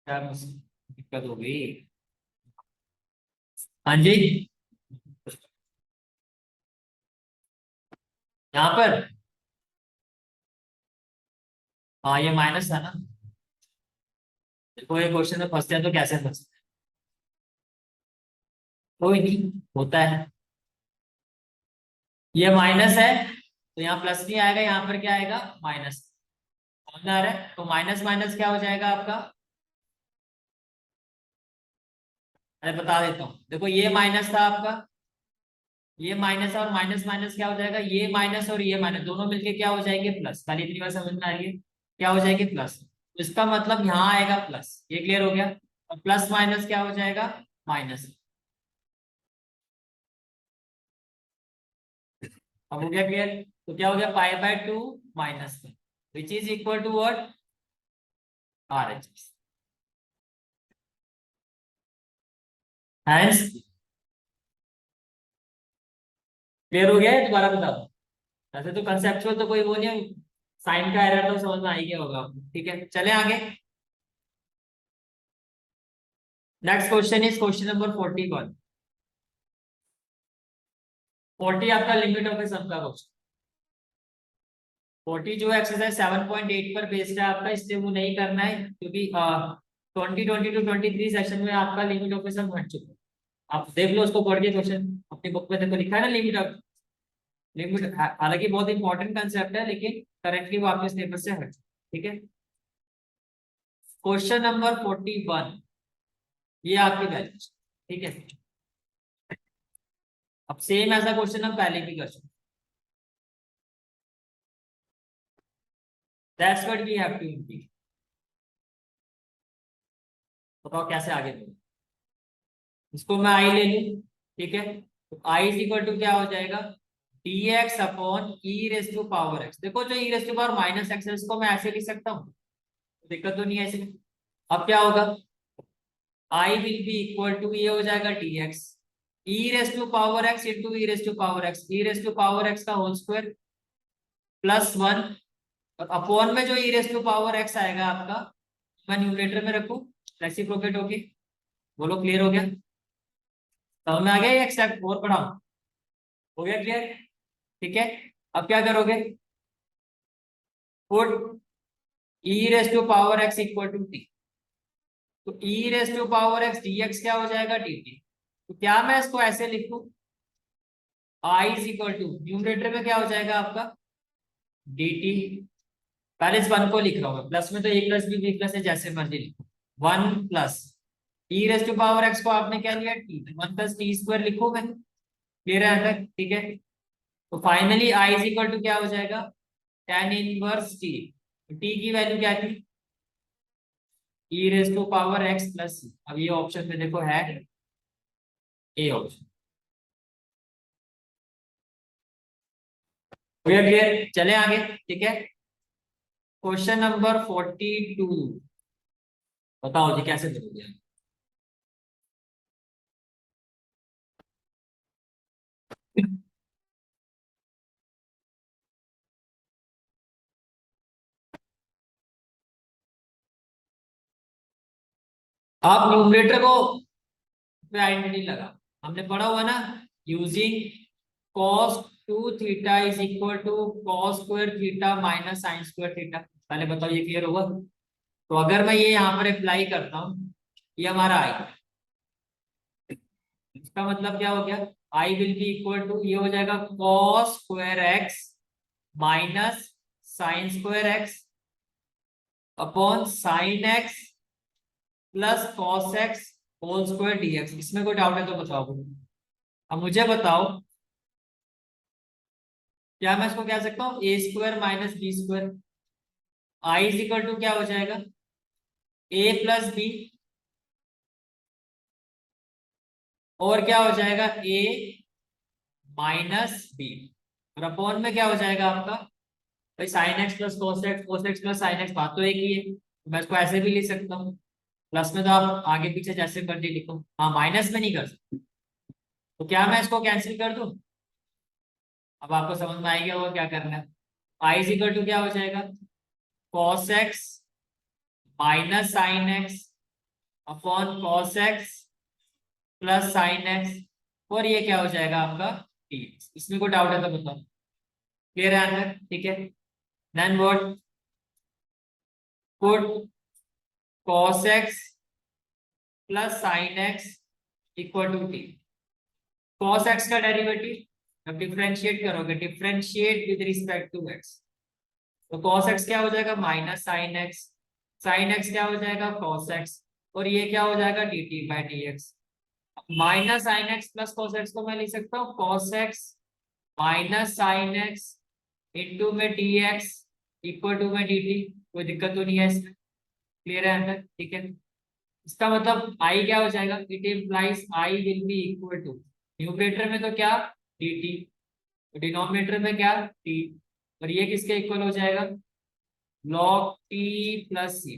क्या दिक्कत हो गई, हाँ जी, यहाँ पर, हाँ ये माइनस था ना, देखो ये क्वेश्चन में फंसते हैं तो कैसे फंसते हैं, कोई नहीं, होता है। ये माइनस है तो यहाँ प्लस नहीं आएगा, यहाँ पर क्या आएगा, माइनस। समझ आ रहा है? तो माइनस माइनस क्या हो जाएगा आपका, अरे बता देता हूँ, देखो ये माइनस था आपका, ये माइनस है, और माइनस माइनस क्या हो जाएगा, ये माइनस और ये माइनस दोनों मिलके क्या हो जाएंगे, प्लस। खाली इतनी बात समझ में आ रही है, क्या हो जाएगी, प्लस। तो इसका मतलब यहाँ आएगा प्लस, ये क्लियर हो गया। और प्लस माइनस क्या हो जाएगा, माइनस। अब हो गया क्लियर? तो क्या हो गया, pi minus, which is equal to what, R H. Hence clear हो गया है? दोबारा बता दो। ऐसे तो कंसेप्चुअल तो कोई वो नहीं है, साइन का एरर तो समझ में आ ही गया होगा आपको। ठीक है, चले आगे। Next question is question number 41। 40 आपका लिमिट ऑफ सम का क्वेश्चन। 40 जो एक्सरसाइज 7.8 पर बेस्ड है आपका, इससे वो नहीं करना है, क्योंकि 2022-23 सेशन में आपका लिमिट ऑफ सम हट चुका है। आप देख लो उसको पढ़ के, क्वेश्चन अपनी बुक में देखो, लिखा है ना लिमिट ऑफ, लिमिट हालांकि बहुत इंपॉर्टेंट कंसेप्ट है, लेकिन करेंटली वो आपके सिलेबस से हट, ठीक है। क्वेश्चन नंबर 41, ये आपकी वैल्यू, ठीक है। अब सेम ऐसा क्वेश्चन हम पहले भी कर सकते, that's what we have to implement. बताओ कैसे आगे बढ़े। इसको मैं आई ले लूं, ठीक है, तो आई इज इक्वल टू क्या हो जाएगा, dx upon e raise to power x. देखो जो e raise to power minus x है इसको मैं ऐसे लिख सकता हूँ, दिक्कत तो नहीं है इसमें। अब क्या होगा, I will be equal to ये हो जाएगा dx e raise to power x into e raise to power x, e raise to power x का होल स्क्वायर प्लस वन, और अपॉन में जो e raise to power x आएगा आपका मैं न्यूमरेटर में रखूं, रेसिप्रोकेट होके। बोलो क्लियर हो गया, समझ में आ गया, ये एक्सेप्ट और पढ़ाऊं, हो गया क्लियर, ठीक है। अब क्या करोगे, put e raise to power x equal to t, तो e raise to power x dx क्या हो जाएगा dt। तो क्या मैं इसको ऐसे लिखूं, आई इज इक्वल टू न्यूमरेटर में क्या हो जाएगा आपका dt, पहले इस वन को लिख रहा हूँ प्लस में, तो ए प्लस बी प्लस है जैसे मर्जी लिखो, one plus e raise to power x को आपने क्या लिया t, one plus t square लिखो मैं, क्लियर है तक, ठीक है। तो finally I is equal to क्या हो जाएगा tan इनवर्स टी, टी की वैल्यू क्या थी e raise to power x plus c. अब ये ऑप्शन में देखो है ए ऑप्शन, हो गया क्लियर, चले आगे, ठीक है। क्वेश्चन नंबर 42, बताओ जी कैसे करोगे। आप न्यूमरेटर को पे आइडेंटिटी लगा, हमने पढ़ा हुआ ना, using cos 2 theta is equal to cos square theta minus sine square theta. पहले बताओ ये क्लियर होगा, तो अगर मैं ये यहाँ पर अप्लाई करता हूँ, ये हमारा आई, इसका मतलब क्या हो गया, I will be equal to ये हो जाएगा cos square x minus sine square x upon sine x plus cos x whole square dx. इसमें कोई डाउट है तो बताओ। अब मुझे बताओ क्या मैं इसको कह सकता हूँ a square minus b square, I is equal to क्या हो जाएगा ए प्लस बी, और क्या हो जाएगा ए माइनस बी, और अपॉन में क्या हो जाएगा आपका भाई sign x plus cos x plus sine x, बात तो एक ही है, तो मैं इसको ऐसे भी लिख सकता हूँ। प्लस में तो आप आगे पीछे जैसे मर्जी लिखो, हाँ माइनस में नहीं कर सकते, तो क्या मैं इसको कैंसिल कर दूं। अब आपको समझ में आएगा वो क्या करना है, आई इज इक्वल टू क्या हो जाएगा cos x minus sine x upon cos x plus sine x, और ये क्या हो जाएगा आपका टी। इसमें कोई डाउट है तो बताओ, क्लियर है आंसर, ठीक है। Then what, put cos x plus sine x equal to t, cos x का डेरिवेटिव अब डिफरेंशिएट करोगे, differentiate with respect to x, तो cos x क्या हो जाएगा minus sine x, sine x क्या हो जाएगा cos x, और ये क्या हो जाएगा dt by dx। Minus sine x plus cos x को मैं लिख सकता हूँ cos x minus sine x into में dx इक्वल टू में dt, कोई दिक्कत तो नहीं है इसमें, क्लियर है आंसर, ठीक है। इसका मतलब आई क्या हो जाएगा, it implies I will be equal to, numerator में तो क्या dt, डिनोमिनेटर में क्या t, और ये किसके इक्वल हो जाएगा log t plus c,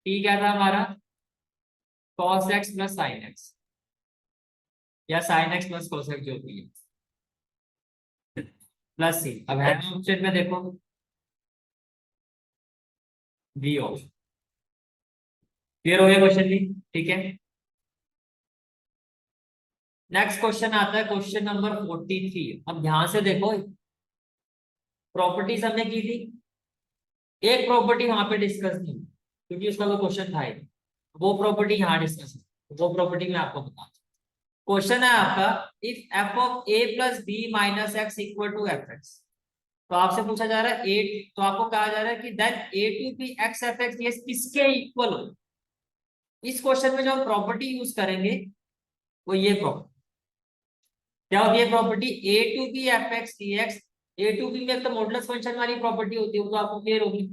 t क्या था हमारा cos x plus sine x, या sine x plus cos x जो भी है, प्लस c। अब है ऑप्शन में देखो बी ऑप्शन, क्लियर हो गया क्वेश्चन भी, ठीक है। नेक्स्ट क्वेश्चन आता है क्वेश्चन नंबर 43। अब ध्यान से देखो, प्रॉपर्टीज हमने की थी, एक प्रॉपर्टी वहां पे डिस्कस नहीं हुई, क्योंकि उसका कोई क्वेश्चन था ही नहीं। वो प्रॉपर्टी यहाँ डिस्कस है, वो प्रॉपर्टी मैं आपको बता, क्वेश्चन है आपका if f of a plus b minus x equal to f x, तो आपसे पूछा जा रहा है ए, तो आपको कहा जा रहा है कि then a to b x f x ये किसके इक्वल हो। इस क्वेश्चन में जो हम प्रॉपर्टी यूज करेंगे वो ये प्रॉपर्टी क्या होती है, property a to b f x d x, a to b में तो मॉडुलस फंक्शन वाली प्रॉपर्टी होती है, वो तो आपको क्लियर होगी,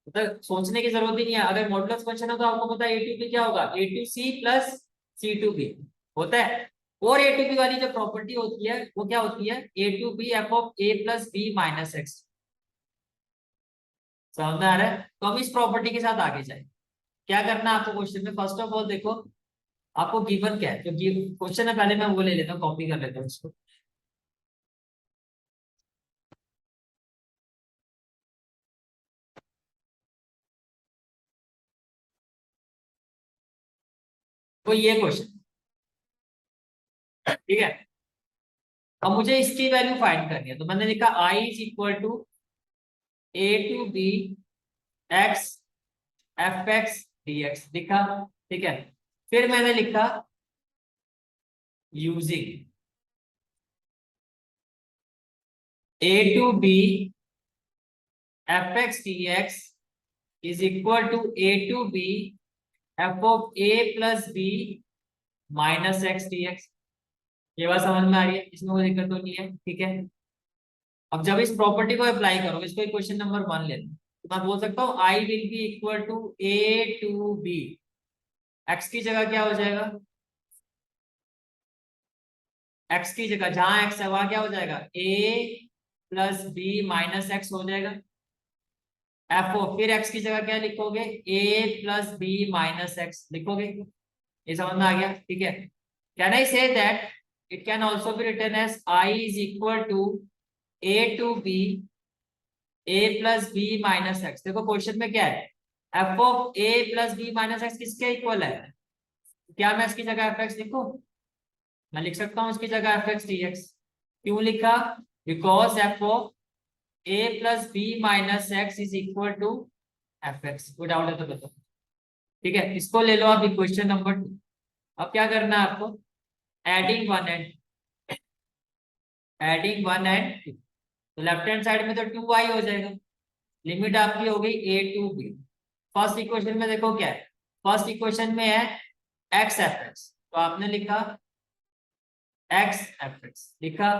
मतलब सोचने की जरूरत ही नहीं है। अगर मॉडुलस फंक्शन है तो आपको पता है ए टू बी क्या होगा, a to c plus c to b, होता है। और ए टू बी वाली जो प्रॉपर्टी होती है वो क्या होती है, a to b f of a plus b minus x. समझ में आ रहा है? तो हम इस प्रॉपर्टी के साथ आगे जाए। क्या करना है आपको क्वेश्चन में, फर्स्ट ऑफ ऑल देखो आपको गिवन क्या है, जो क्वेश्चन है पहले मैं वो ले लेता हूँ, कॉपी कर लेता हूँ इसको। तो ये क्वेश्चन, ठीक है। अब मुझे इसकी वैल्यू फाइंड करनी है, तो मैंने लिखा I is equal to a to b x f x d x लिखा, ठीक है। फिर मैंने लिखा using a to b f x d x is equal to a to b f of a plus b minus x d x. ये बात समझ में आ रही है, इसमें कोई दिक्कत तो नहीं है, ठीक है। अब जब इस प्रॉपर्टी को अप्लाई करोगे, इसको क्वेश्चन नंबर 1 लेना, तो मैं बोल सकता हूँ I will be equal to a to b, x की जगह क्या हो जाएगा, एक्स की जगह जहां एक्स है वहां क्या हो जाएगा, ए प्लस बी माइनस एक्स हो जाएगा। एफ ओ फिर एक्स की जगह क्या लिखोगे, ए प्लस बी माइनस एक्स लिखोगे। ये समझ में आ गया, ठीक है। Can I say that it can also be written as I is equal to a to b a plus b minus x. देखो क्वेश्चन में क्या है, f of a plus b minus x किसके इक्वल है, क्या मैं इसकी जगह एफ एक्स लिखूं, मैं लिख सकता हूँ इसकी जगह एफ एक्स डी एक्स। क्यों लिखा, because f of a plus b minus x is equal to f x. कोई डाउट है तो बताओ, ठीक है। इसको ले लो आप इक्वेशन नंबर 2। अब क्या करना है आपको, एडिंग वन एंड टू। तो लेफ्ट हैंड साइड में तो 2y हो जाएगा, लिमिट आपकी हो गई ए टू बी। फर्स्ट इक्वेशन में देखो क्या है, फर्स्ट इक्वेशन में है एक्स एफ एक्स, तो आपने लिखा एक्स एफ एक्स लिखा,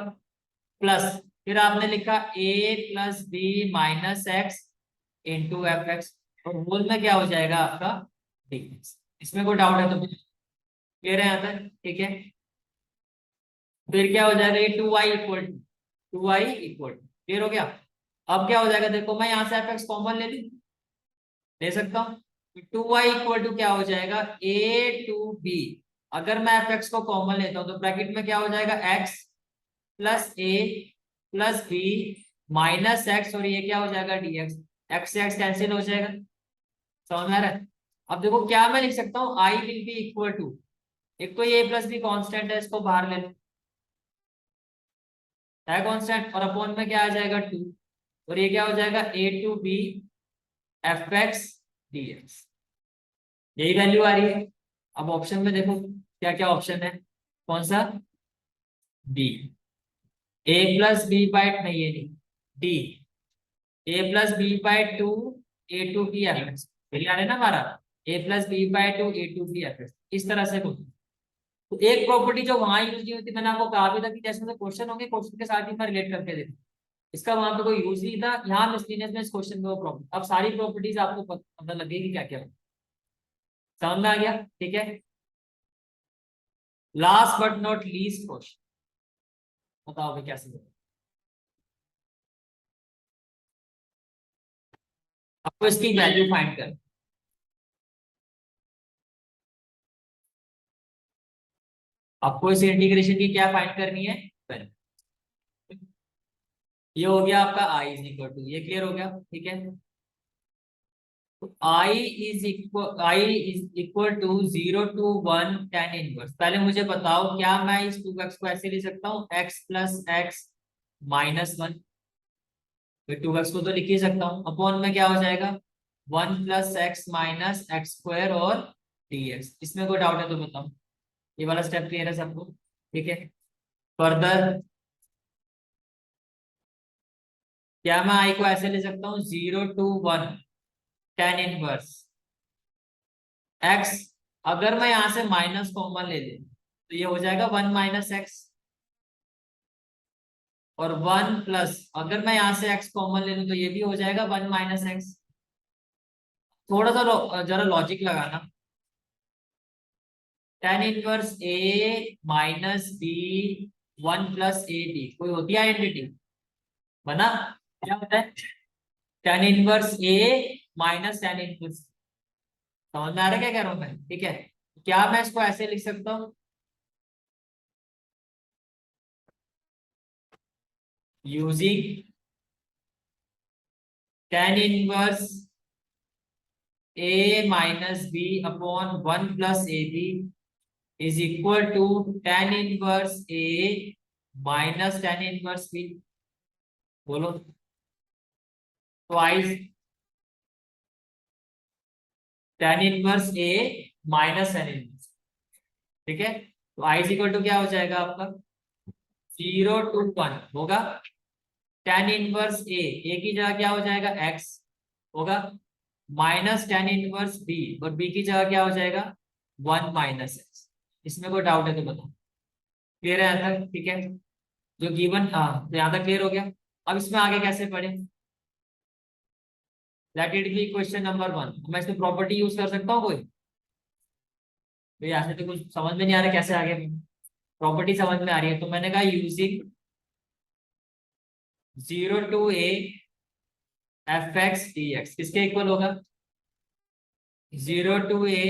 प्लस फिर आपने लिखा a plus b minus x into f x, और होल में क्या हो जाएगा आपका डी एक्स। इसमें कोई डाउट है तो क्लियर है यहाँ तक, ठीक है। फिर क्या हो जाएगा, ये two y equal to clear हो गया। अब क्या हो जाएगा, देखो मैं यहाँ से एफ एक्स कॉमन ले लूं, ले सकता हूँ। टू वाई इक्वल टू क्या हो जाएगा, ए टू बी। अगर मैं एफ एक्स को कॉमन लेता हूँ तो ब्रैकेट में क्या हो जाएगा, एक्स प्लस ए प्लस बी माइनस एक्स, और ये क्या हो जाएगा डी एक्स। एक्स से एक्स कैंसिल हो जाएगा, समझ में आ रहा है। अब देखो क्या मैं लिख सकता हूँ, I will be equal to, एक तो ये प्लस बी कांस्टेंट है, इसको बाहर ले लो, है कांस्टेंट, और अपॉन में क्या आ जाएगा 2, और ये क्या हो जाएगा a to b f x d x. यही वैल्यू आ रही है। अब ऑप्शन में देखो क्या क्या ऑप्शन है, कौन सा, b, a plus b by, नहीं ये नहीं, d, a plus b by two a to b f x, यही आ रहा है ना हमारा, a plus b by two a to b f x. इस तरह से होती है। तो एक प्रॉपर्टी जो वहां यूज नहीं होती, मैंने आपको कहा भी था कि जैसे जैसे क्वेश्चन होंगे क्वेश्चन के साथ ही मैं रिलेट करके देखूँ, इसका वहां पे कोई यूज नहीं था, यहाँ मिसलिनियस में इस क्वेश्चन में वो प्रॉब्लम। अब सारी प्रॉपर्टीज आपको पता लगेगी क्या क्या, समझ में आ गया, ठीक है। Last but not least question, बताओ भाई कैसे होगा। आपको इसकी वैल्यू फाइंड कर, आपको इस इंटीग्रेशन की क्या फाइंड करनी है, value। ये हो गया आपका आई इज इक्वल टू, ये क्लियर हो गया, ठीक है। I is equal to 0 to 1 tan inverse. पहले मुझे बताओ क्या मैं इस 2x को ऐसे लिख सकता हूँ, x प्लस एक्स माइनस 1, फिर 2x को तो लिख ही सकता हूँ, अपॉन में क्या हो जाएगा 1 plus x minus x square और dx। इसमें कोई डाउट है तो बताओ, ये वाला स्टेप क्लियर है सबको, ठीक है। फर्दर क्या मैं आई को ऐसे ले सकता हूँ 0 to 1 tan इनवर्स एक्स, अगर मैं यहां से माइनस कॉमन ले ले तो ये हो जाएगा 1 माइनस एक्स, और 1 प्लस, अगर मैं यहां से एक्स कॉमन ले लूं तो ये भी हो जाएगा 1 माइनस एक्स। थोड़ा सा जरा लॉजिक लगाना, tan inverse a minus B 1 + ab कोई होती है आइडेंटिटी? बना? क्या होता है? tan inverse a minus tan inverse. समझ में आ रहा है क्या कह रहा हूं मैं? ठीक है, क्या मैं इसको ऐसे लिख सकता हूँ? Using tan inverse a minus b upon 1 + ab is equal to tan inverse a minus tan inverse b. बोलो। तो आई tan inverse a minus tan inverse, ठीक है। तो आई इज इक्वल टू क्या हो जाएगा आपका? 0 to 1 होगा। tan इनवर्स ए की जगह क्या हो जाएगा? x होगा, माइनस tan इनवर्स बी, और बी की जगह क्या हो जाएगा? 1 - x। इसमें कोई डाउट है तो बताओ। क्लियर है यहाँ तक? ठीक है, जो गिवन, हाँ तो यहाँ तक क्लियर हो गया। अब इसमें आगे कैसे पढ़े? Let it be question number 1। मैं इसमें प्रॉपर्टी यूज कर सकता हूँ कोई? भाई ऐसे तो कुछ समझ में नहीं आ रहा, कैसे आगे प्रॉपर्टी समझ में आ रही है। तो मैंने कहा using 0 to a f(x) dx किसके इक्वल होगा? 0 to a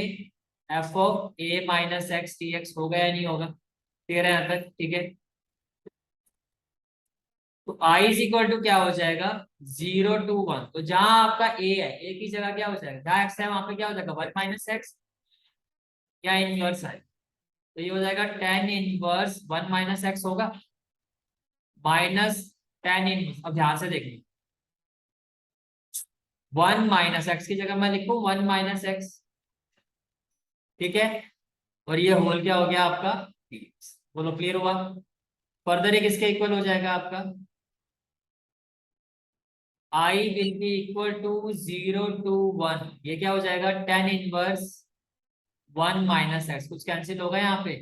f(a - x) होगा या नहीं होगा? क्लियर है यहाँ तक? ठीक है, तो i इज इक्वल टू क्या हो जाएगा? 0 to 1। तो जहां आपका a है, a की जगह क्या हो जाएगा? जहां x है वहां पे क्या हो जाएगा? 1 - x, या इनवर्स है। तो ये हो जाएगा tan इनवर्स 1 - x होगा, माइनस tan इनवर्स। अब ध्यान से देखिए, 1 - x की जगह मैं लिखूं 1 - x, ठीक है। और ये होल क्या हो गया आपका? dx। बोलो क्लियर हुआ? फर्दर ये किसके इक्वल हो जाएगा आपका? I will be equal to 0 to 1। ये क्या हो जाएगा? tan इनवर्स 1 - x, कुछ कैंसिल होगा यहाँ पे,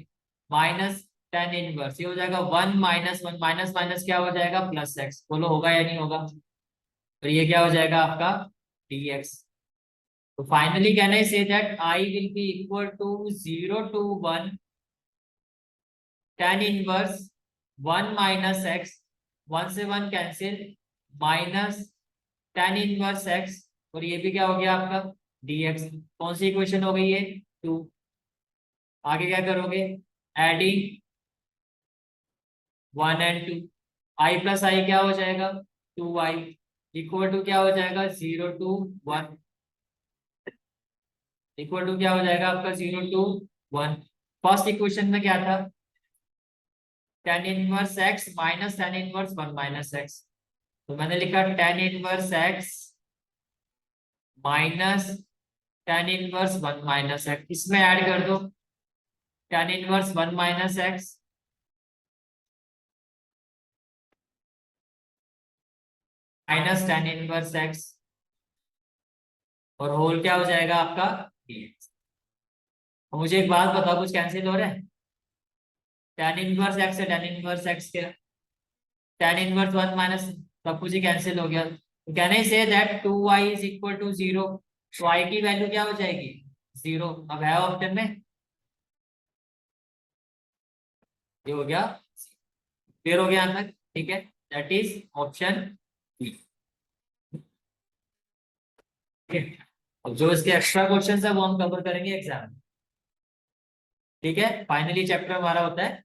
माइनस tan इनवर्स, ये हो जाएगा 1 - 1, माइनस माइनस क्या हो जाएगा? +x। बोलो होगा या नहीं होगा? तो ये क्या हो जाएगा आपका? dx। तो finally can I say that I will be equal to 0 to 1 tan inverse 1 - x, 1 से 1 cancel, minus tan inverse x, और ये भी क्या हो गया आपका? dx। कौन सी इक्वेशन हो गई है? 2। आगे क्या करोगे? एडिंग 1 and 2, i+i क्या हो जाएगा? 2i इक्वल टू क्या हो जाएगा? 0 to 1 इक्वल टू क्या हो जाएगा आपका? 0 to 1। फर्स्ट इक्वेशन में क्या था? tan inverse x minus tan inverse 1 - x। तो मैंने लिखा tan inverse x minus tan inverse 1 - x, इसमें ऐड कर दो tan inverse 1 - x minus tan inverse x, और होल क्या हो जाएगा आपका? dx। तो मुझे एक बात बताओ, कुछ कैंसिल हो रहा है? tan इनवर्स x है, tan इनवर्स x के tan इनवर्स 1 - सब कुछ ही कैंसिल हो गया। तो can I say that 2i is equal to 0? तो i की वैल्यू क्या हो जाएगी? 0। अब है ऑप्शन में, ये हो गया, क्लियर हो गया यहाँ तक? ठीक है, दैट इज ऑप्शन बी। ठीक है, अब जो इसके एक्स्ट्रा क्वेश्चन है वो हम कवर करेंगे एग्जाम में। ठीक है, फाइनली चैप्टर हमारा होता है